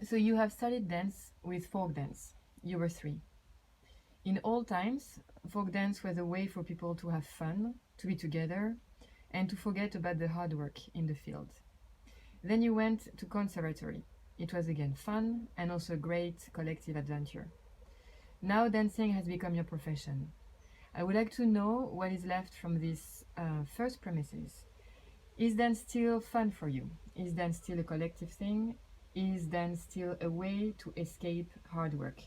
So you have studied dance with folk dance. You were 3. In old times, folk dance was a way for people to have fun, to be together, and to forget about the hard work in the field. Then you went to conservatory. It was again fun and also a great collective adventure. Now dancing has become your profession. I would like to know what is left from these first premises. Is dance still fun for you? Is dance still a collective thing? Is dance still a way to escape hard work?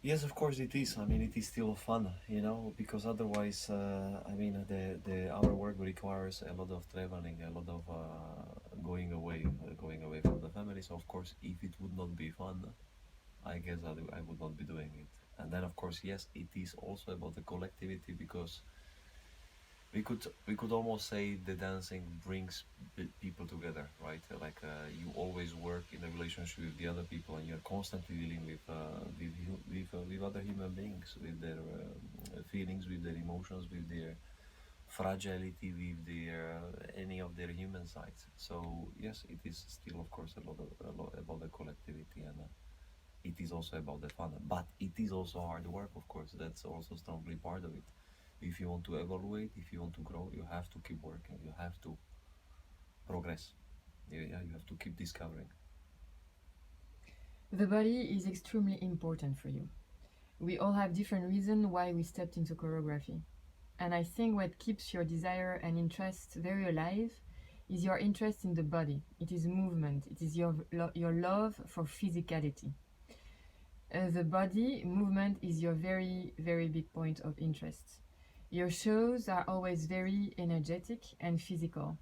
Yes, of course it is. I mean, it is still fun, you know, because otherwise, I mean, our work requires a lot of traveling, a lot of going away from the family. So of course, if it would not be fun, I guess I would not be doing it. And then of course, yes, it is also about the collectivity because we could almost say the dancing brings people together, right? You always work in a relationship with the other people, and you're constantly dealing with other human beings, with their feelings, with their emotions, with their fragility, with their any of their human sides. So yes, it is still, of course, a lot about the collectivity, and it is also about the fun. But it is also hard work, of course. That's also strongly part of it. If you want to evaluate, if you want to grow, you have to keep working. You have to progress. Yeah, you have to keep discovering. The body is extremely important for you. We all have different reasons why we stepped into choreography. And I think what keeps your desire and interest very alive is your interest in the body. It is movement. It is your love for physicality. The body movement is your very, very big point of interest. Your shows are always very energetic and physical.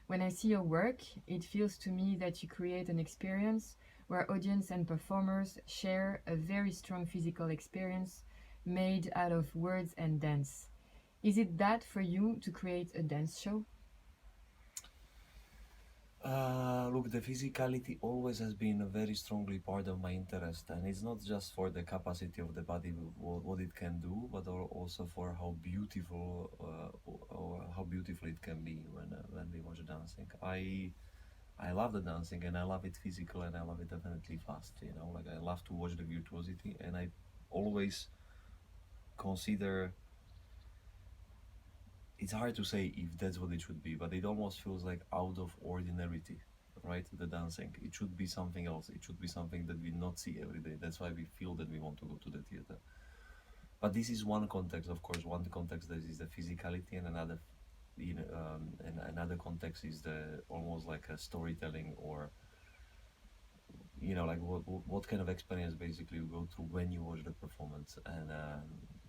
When I see your work, it feels to me that you create an experience where audience and performers share a very strong physical experience made out of words and dance. Is it that for you to create a dance show? Look, the physicality always has been a very strongly part of my interest, and it's not just for the capacity of the body, what it can do, but also for how beautiful or how beautiful it can be when we watch dancing. I love the dancing, and I love it physical, and I love it definitely fast. You know, like I love to watch the virtuosity, and I always consider it's hard to say if that's what it should be, but it almost feels like out of ordinarity, right? The dancing. It should be something else. It should be something that we not see every day. That's why we feel that we want to go to the theater. But this is one context, of course. One context that is the physicality, and and another context is the almost like a storytelling, or like what kind of experience basically you go through when you watch the performance. And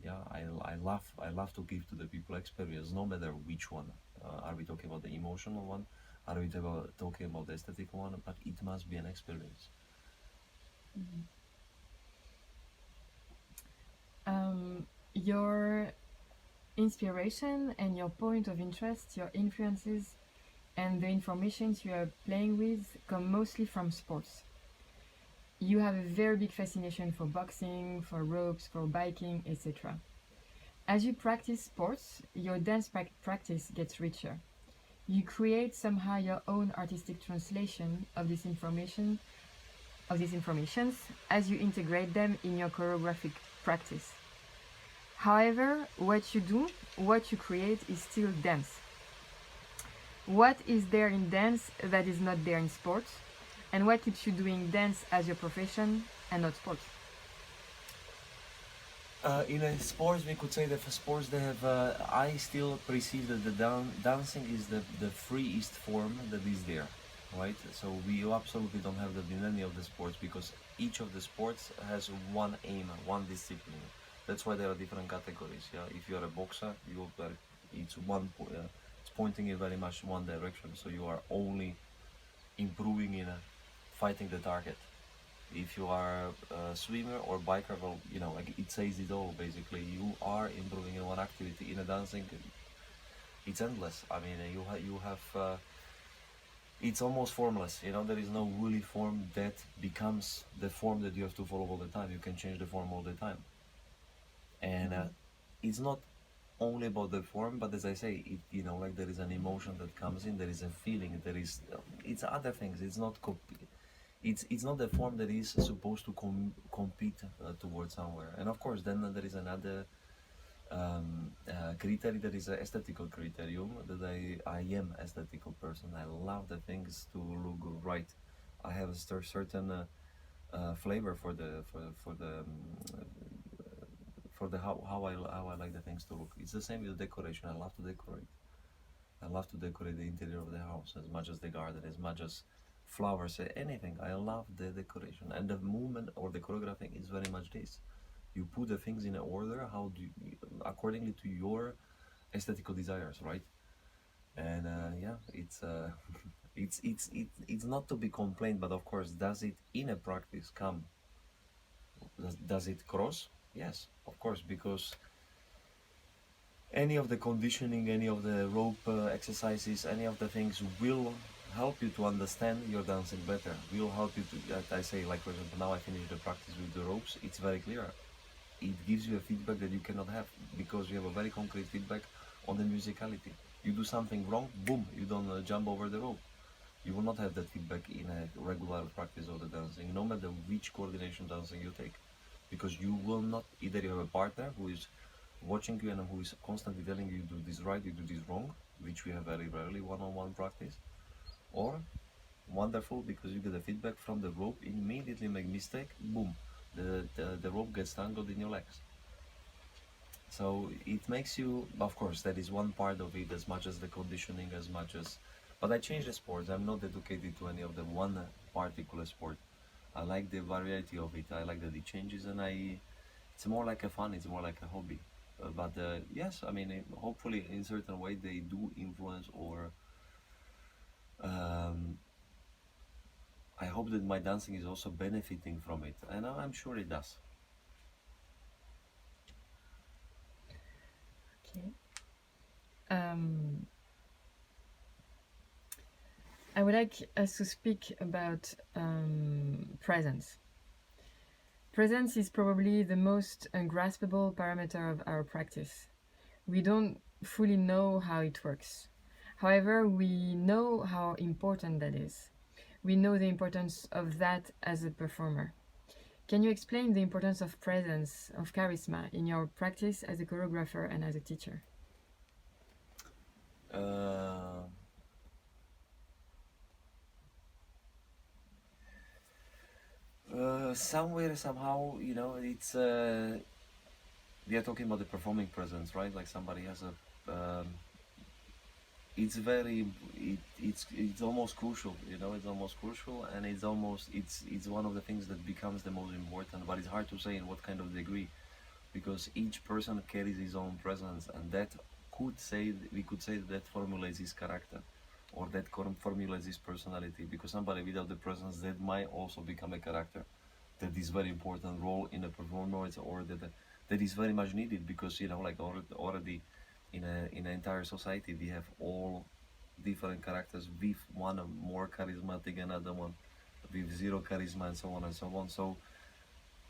yeah, I love to give to the people experience, no matter which one. Are we talking about the emotional one, are we talking about the aesthetic one, but it must be an experience. Mhm. Your inspiration and your point of interest, your influences, and the informations you are playing with come mostly from sports. You have a very big fascination for boxing, for ropes, for biking, etc. As you practice sports, your dance practice gets richer. You create somehow your own artistic translation of this information, of these informations, as you integrate them in your choreographic practice. However, what you do, what you create is still dance. What is there in dance that is not there in sports? And what keeps you doing dance as your profession and not sports? In a sports, we could say that for sports they have. I still perceive that the dancing is the freest form that is there, right? So we absolutely don't have that in any of the sports because each of the sports has one aim, one discipline. That's why there are different categories. Yeah, if you are a boxer, it's it's pointing in very much one direction. So you are only improving in fighting the target. If you are a swimmer or biker, well, like it says it all basically. You are improving in one activity. In a dancing, it's endless. I mean, you have it's almost formless. There is no really form that becomes the form that you have to follow all the time. You can change the form all the time, and Mhm. it's not only about the form, but as I say, it, you know, like there is an emotion that comes in, there is a feeling, there is, it's other things. It's not it's not the form that is supposed to compete towards somewhere. And of course, then there is another criteria, that is an aesthetical criterion, that I am aesthetical person. I love the things to look right. I have a certain flavor for the for the how I like the things to look. It's the same with decoration. I love to decorate. I love to decorate the interior of the house as much as the garden, as much as flowers, anything. I love the decoration, and the movement or the choreographing is very much this. You put the things in order, how do you, accordingly to your aesthetical desires, right? And yeah, it's it's not to be complained, but of course, does it in a practice come? Does it cross? Yes, of course, because any of the conditioning, any of the rope exercises, any of the things will help you to understand your dancing better. Will help you to, I say, like for example, now I finish the practice with the ropes. It's very clear. It gives you a feedback that you cannot have because you have a very concrete feedback on the musicality. You do something wrong, boom, you don't jump over the rope. You will not have that feedback in a regular practice of the dancing, no matter which coordination dancing you take, because you will not, either you have a partner who is watching you and who is constantly telling you do this right, you do this wrong, which we have very rarely one-on-one practice, or wonderful because you get the feedback from the rope, immediately make mistake, boom, the rope gets tangled in your legs. So it makes you, of course, that is one part of it, as much as the conditioning, as much as, but I changed the sports. I'm not dedicated to any of the one particular sport. I like the variety of it. I like that it changes, and it's more like a fun. It's more like a hobby. But yes, I mean, hopefully, in certain way, they do influence, or um, I hope that my dancing is also benefiting from it, and I'm sure it does. Okay. Um, I would like us to speak about presence. Presence is probably the most ungraspable parameter of our practice. We don't fully know how it works. However, we know how important that is. We know the importance of that as a performer. Can you explain the importance of presence, of charisma, in your practice as a choreographer and as a teacher? Uh, Somewhere, somehow, you know, it's we are talking about the performing presence, right? Like somebody has a, it's very, it's almost crucial, you know, it's almost crucial, and it's one of the things that becomes the most important. But it's hard to say in what kind of degree, because each person carries his own presence, and that we could say that formulates his character, or that formulates his personality. Because somebody without the presence, that might also become a character that is very important role in a performance, or that is very much needed, because you know, like already in an entire society we have all different characters, with one more charismatic, another one with zero charisma, and so on and so on. So,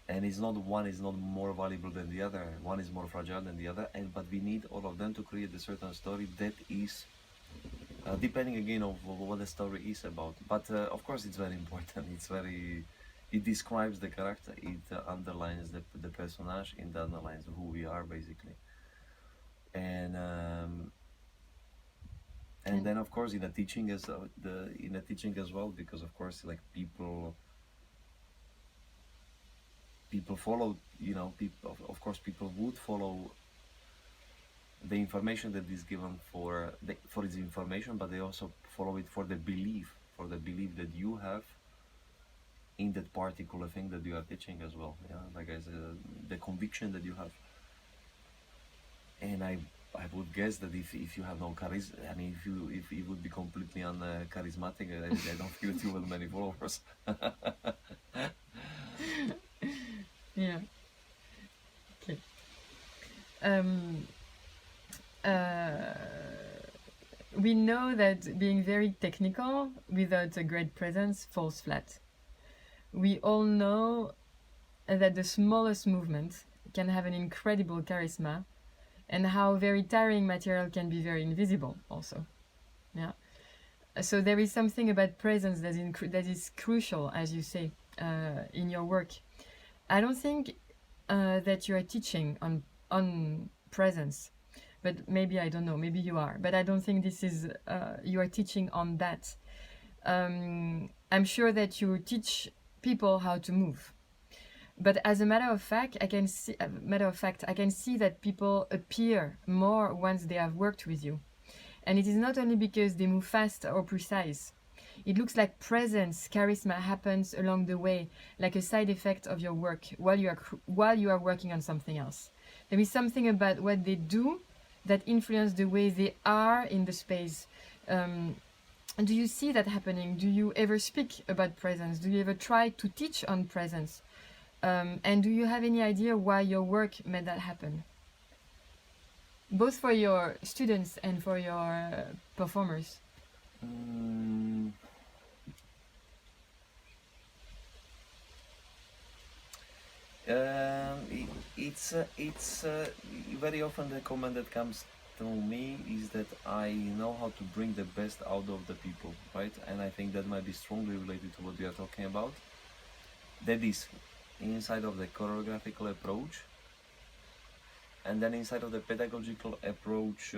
and it's not one is not more valuable than the other, one is more fragile than the other, and but we need all of them to create a certain story that is depending again of what the story is about. But of course, it's very important. It's very, it describes the character. It underlines the personage. It underlines who we are basically. And and And then of course in a teaching as the in a teaching as well, because of course like people follow, you know, people of course people would follow the information that is given for its information, but they also follow it for the belief that you have in that particular thing that you are teaching as well. Yeah, like I said, the conviction that you have. And I would guess that if you have no charisma, I mean, if you would be completely charismatic, I don't feel too many followers. yeah, okay. Um, uh, we know that being very technical without a great presence falls flat. We all know that the smallest movement can have an incredible charisma, and how very tiring material can be very invisible also. Yeah. So there is something about presence that is crucial, as you say, in your work. I don't think that you are teaching on presence, but maybe I don't know. Maybe you are, but I don't think this is you are teaching on that. I'm sure that you teach people how to move, but as a matter of fact, I can see that people appear more once they have worked with you, and it is not only because they move fast or precise. It looks like presence, charisma happens along the way, like a side effect of your work while you are working on something else. There is something about what they do that influence the way they are in the space. And do you see that happening? Do you ever speak about presence? Do you ever try to teach on presence? And do you have any idea why your work made that happen? Both for your students and for your performers. Mm, it's very often the comment that comes to me is that I know how to bring the best out of the people, right? And I think that might be strongly related to what we are talking about. That is inside of the choreographical approach, and then inside of the pedagogical approach.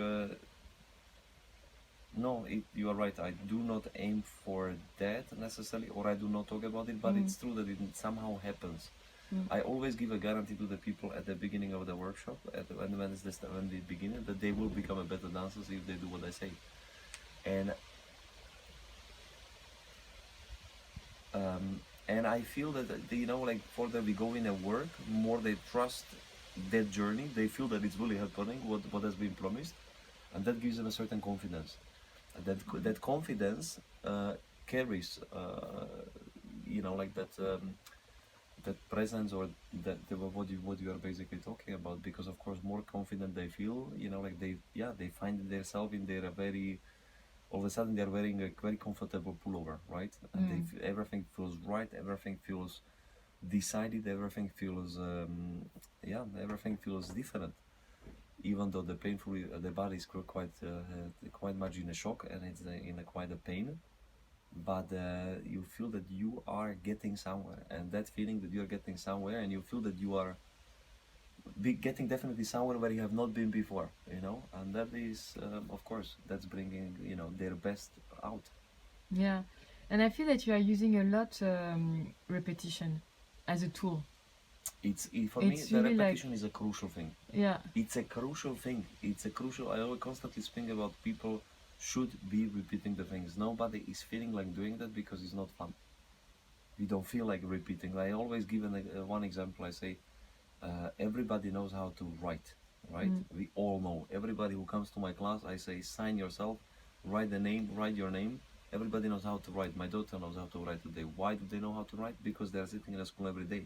No, you are right. I do not aim for that necessarily, or I do not talk about it. But it's true that it somehow happens. I always give a guarantee to the people at the beginning of the workshop, when they begin it, that they will become a better dancers if they do what I say. And I feel that like further we go in a work, more they trust that journey. They feel that it's really happening, what has been promised, and that gives them a certain confidence. That confidence carries, like that presence, or what you are basically talking about. Because of course, more confident they feel, like they find themselves in their very. All of a sudden, they're wearing a very comfortable pullover, right? And everything feels right. Everything feels decided. Everything feels everything feels different. Even though the body is quite much in a shock, and it's in quite a pain, but you feel that you are getting somewhere, and that feeling that you are getting somewhere, and you feel that you are getting definitely somewhere where you have not been before, and that is, of course, that's bringing their best out. Yeah, and I feel that you are using a lot repetition as a tool. For me, It's the really repetition is a crucial thing. Yeah. It's a crucial thing. I always constantly speak about people should be repeating the things. Nobody is feeling like doing that because it's not fun. We don't feel like repeating. I always give one example. I say, everybody knows how to write, right? We all know. Everybody who comes to my class, I say, sign yourself, write your name. Everybody knows how to write. My daughter knows how to write today. Why do they know how to write? Because they're sitting in a school every day.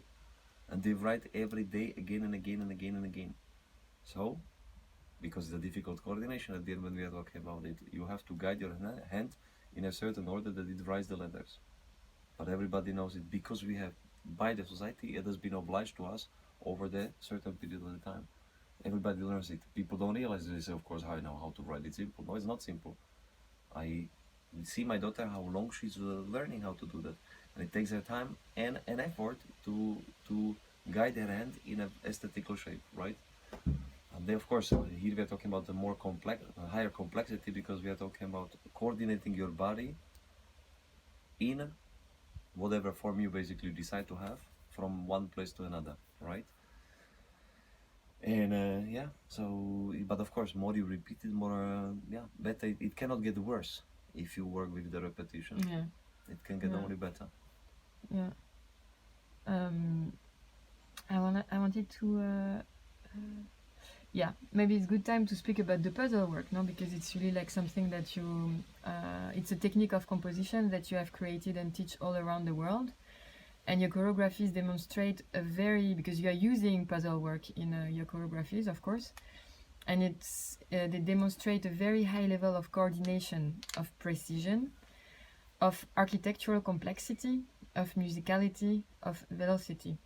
And they write every day, again and again and again and again. So, because it's a difficult coordination at the end when we are talking about it, you have to guide your hand in a certain order that it writes the letters. But everybody knows it because we have, by the society, it has been obliged to us over the certain period of the time. Everybody learns it. People don't realize it. They say, of course, I know how to write. It's simple. No, it's not simple. I see my daughter how long she's learning how to do that, and it takes her time and an effort to guide her hand in an aesthetical shape, right? And then, of course, here we are talking about the more complex, higher complexity, because we are talking about coordinating your body in whatever form you basically decide to have from one place to another, right? And but of course, more you repeat it, more better. It cannot get worse if you work with the repetition. Yeah. It can get only better. Yeah. I wanted to. Yeah, maybe it's good time to speak about the puzzle work, no? Because it's really like something that you. It's a technique of composition that you have created and teach all around the world. And your choreographies demonstrate because you are using puzzle work in your choreographies, of course, and they demonstrate a very high level of coordination, of precision, of architectural complexity, of musicality, of velocity.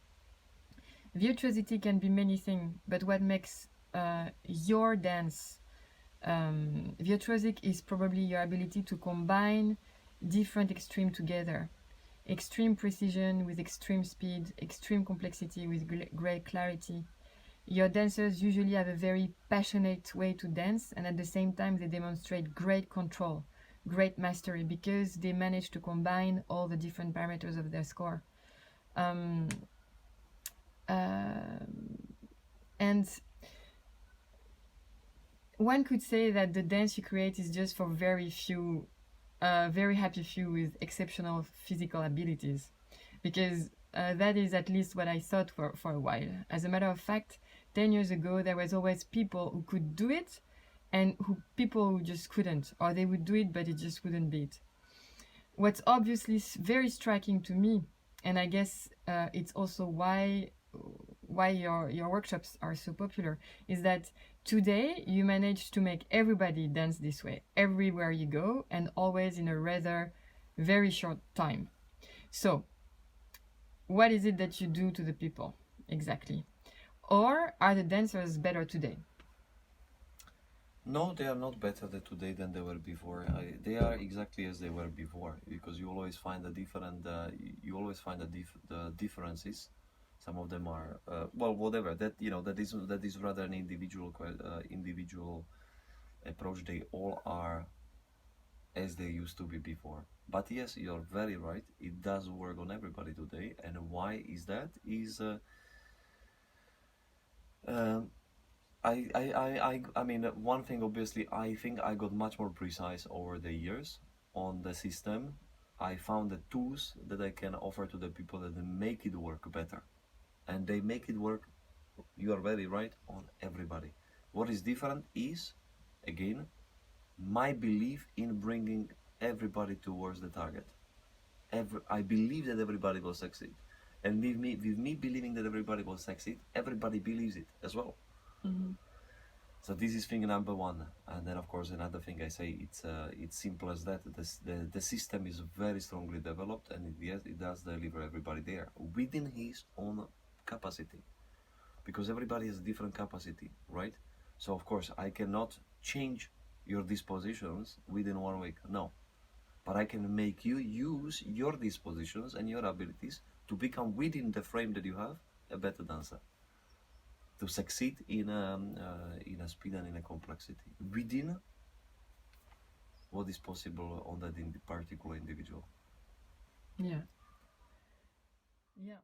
Virtuosity can be many things, but what makes your dance. Virtuosic is probably your ability to combine different extreme together. Extreme precision with extreme speed, extreme complexity with great clarity. Your dancers usually have a very passionate way to dance, and at the same time, they demonstrate great control, great mastery, because they manage to combine all the different parameters of their score. Um, uh, and one could say that the dance you create is just for very few, very happy few with exceptional physical abilities, because that is at least what I thought for a while. As a matter of fact, 10 years ago, there was always people who could do it and people who just couldn't, or they would do it, but it just wouldn't be it. What's obviously very striking to me, and I guess it's also why your workshops are so popular, is that today you manage to make everybody dance this way everywhere you go, and always in a rather very short time. So what is it that you do to the people exactly? Or are the dancers better today? No, they are not better today than they were before. They are exactly as they were before, because you always find you always find the differences. Some of them are well, whatever. That is rather an individual approach. They all are as they used to be before. But yes, you're very right. It does work on everybody today. And why is that? Um I mean, one thing obviously, I think I got much more precise over the years on the system. I found the tools that I can offer to the people that make it work better. And they make it work, you are very right, on everybody. What is different is, again, my belief in bringing everybody towards the target. I believe that everybody will succeed. And with me believing that everybody will succeed, everybody believes it as well. Mm-hmm. So this is thing number one, and then of course another thing I say, it's simple as that. The system is very strongly developed, and yes, it does deliver everybody there within his own capacity, because everybody has a different capacity, right? So of course I cannot change your dispositions within 1 week, no, but I can make you use your dispositions and your abilities to become within the frame that you have a better dancer, to succeed in a speed and in a complexity within what is possible on that particular individual. Yeah. Yeah.